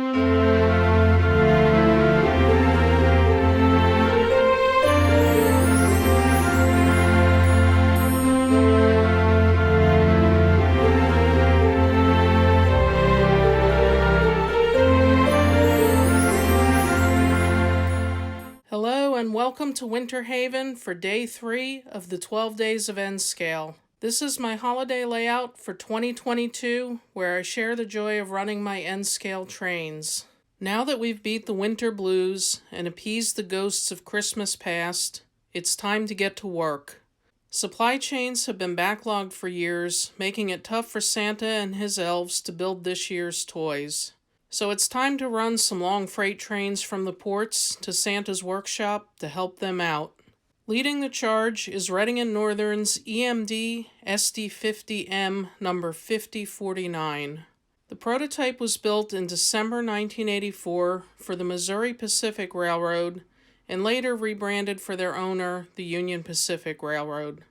Hello and welcome to Winter Haven for day 3 of the 12 Days of N Scale. This is my holiday layout for 2022 where I share the joy of running my N Scale trains. Now that we've beat the winter blues and appeased the ghosts of Christmas past, it's time to get to work. Supply chains have been backlogged for years, making it tough for Santa and his elves to build this year's toys. So it's time to run some long freight trains from the ports to Santa's workshop to help them out. Leading the charge is Reading Northern's EMD SD50M number 5049. The prototype was built in December 1984 for the Missouri Pacific Railroad and later rebranded for their owner, the Union Pacific Railroad.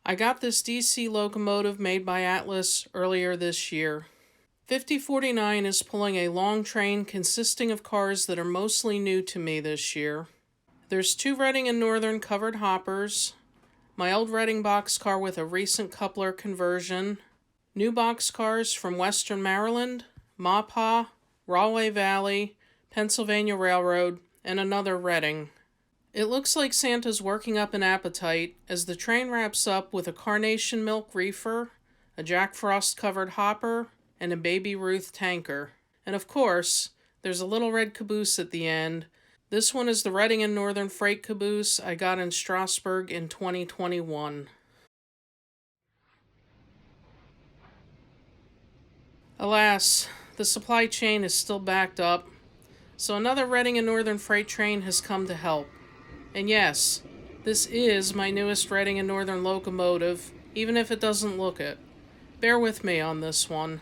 I got this DC locomotive made by Atlas earlier this year. 5049 is pulling a long train consisting of cars that are mostly new to me this year. There's 2 Reading Northern covered hoppers, my old Reading boxcar with a recent coupler conversion, new boxcars from Western Maryland, Maupaw, Rahway Valley, Pennsylvania Railroad, and another Reading. It looks like Santa's working up an appetite as the train wraps up with a carnation milk reefer, a Jack Frost covered hopper, and a Baby Ruth tanker. And of course, there's a little red caboose at the end. This one is the Reading Northern freight caboose I got in Strasburg in 2021. Alas, the supply chain is still backed up, so another Reading Northern freight train has come to help. And yes, this is my newest Reading Northern locomotive, even if it doesn't look it. Bear with me on this one.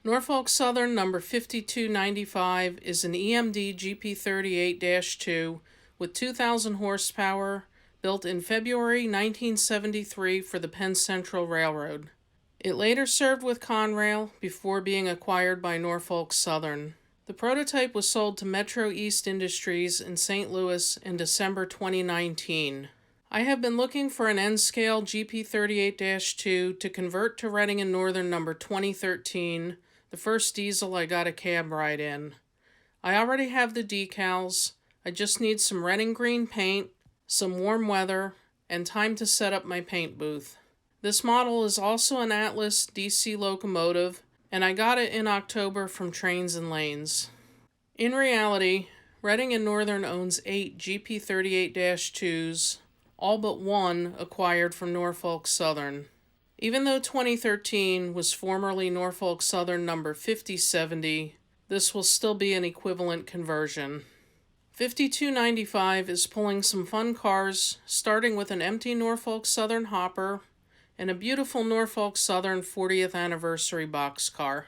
Norfolk-Southern number 5295 is an EMD GP38-2 with 2,000 horsepower, built in February 1973 for the Penn Central Railroad. It later served with Conrail before being acquired by Norfolk-Southern. The prototype was sold to Metro East Industries in St. Louis in December 2019. I have been looking for an N-scale GP38-2 to convert to Reading Northern number 2013, the first diesel I got a cab ride in. I already have the decals. I just need some Reading green paint, some warm weather, and time to set up my paint booth. This model is also an Atlas DC locomotive, and I got it in October from Trains and Lanes. In reality, Reading Northern owns 8 GP38-2s, all but one acquired from Norfolk-Southern. Even though 2013 was formerly Norfolk-Southern number 5070, this will still be an equivalent conversion. 5295 is pulling some fun cars, starting with an empty Norfolk-Southern hopper and a beautiful Norfolk-Southern 40th anniversary boxcar.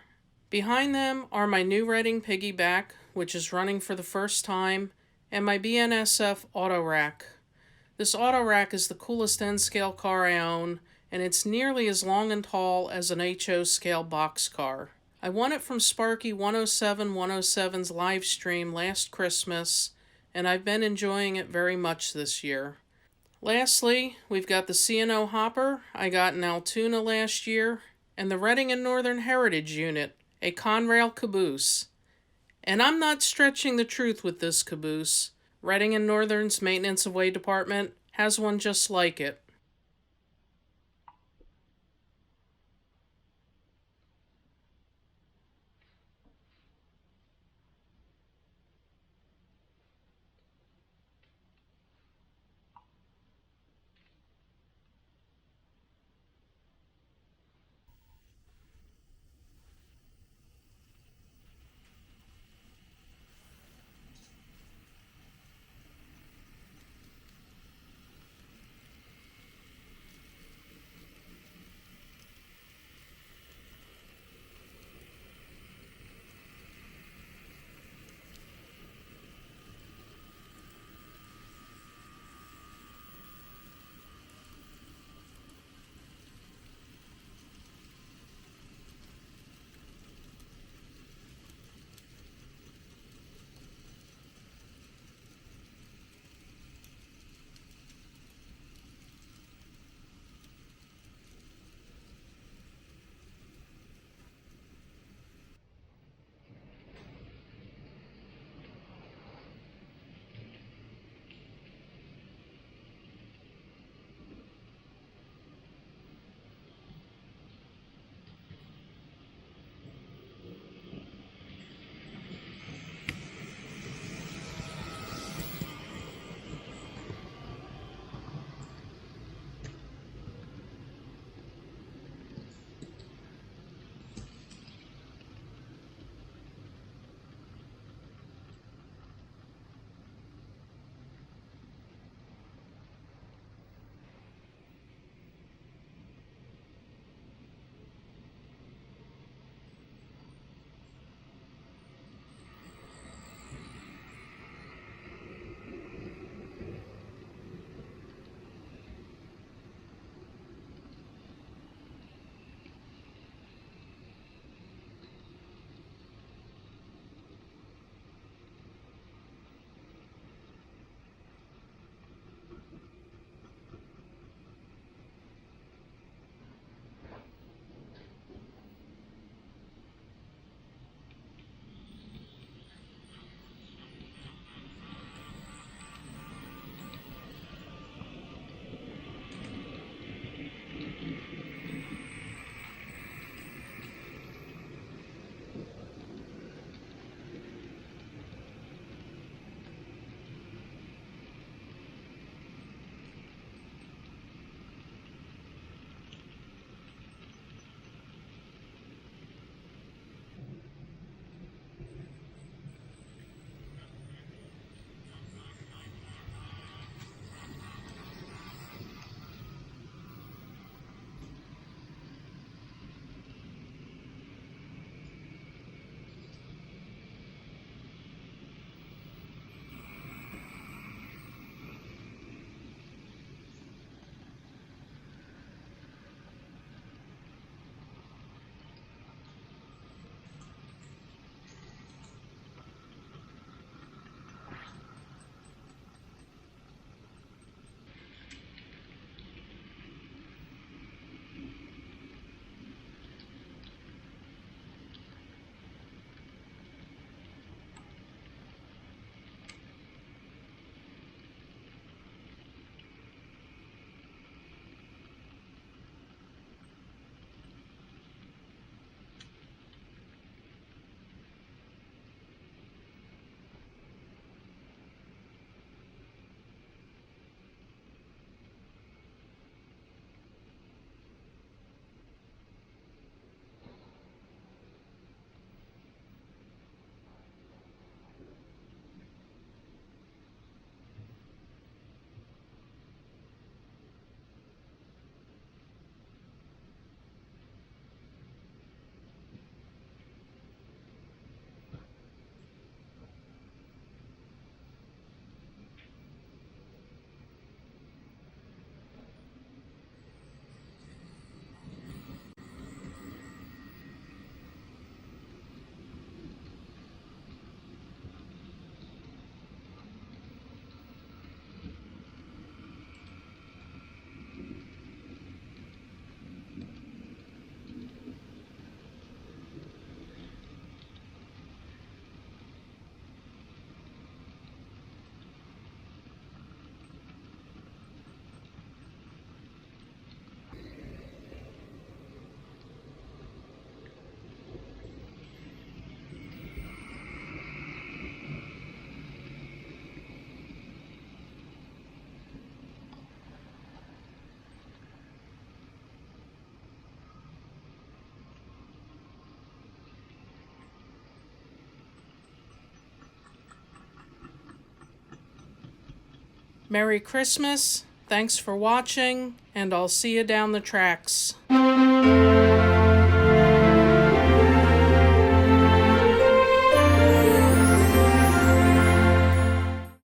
Behind them are my new Reading piggyback, which is running for the first time, and my BNSF auto rack. This auto rack is the coolest N-scale car I own, and it's nearly as long and tall as an HO scale boxcar. I won it from Sparky 107's live stream last Christmas, and I've been enjoying it very much this year. Lastly, we've got the C&O hopper I got in Altoona last year, and the Reading Northern Heritage Unit, a Conrail caboose. And I'm not stretching the truth with this caboose. Reading Northern's Maintenance of Way Department has one just like it. Merry Christmas, thanks for watching, and I'll see you down the tracks.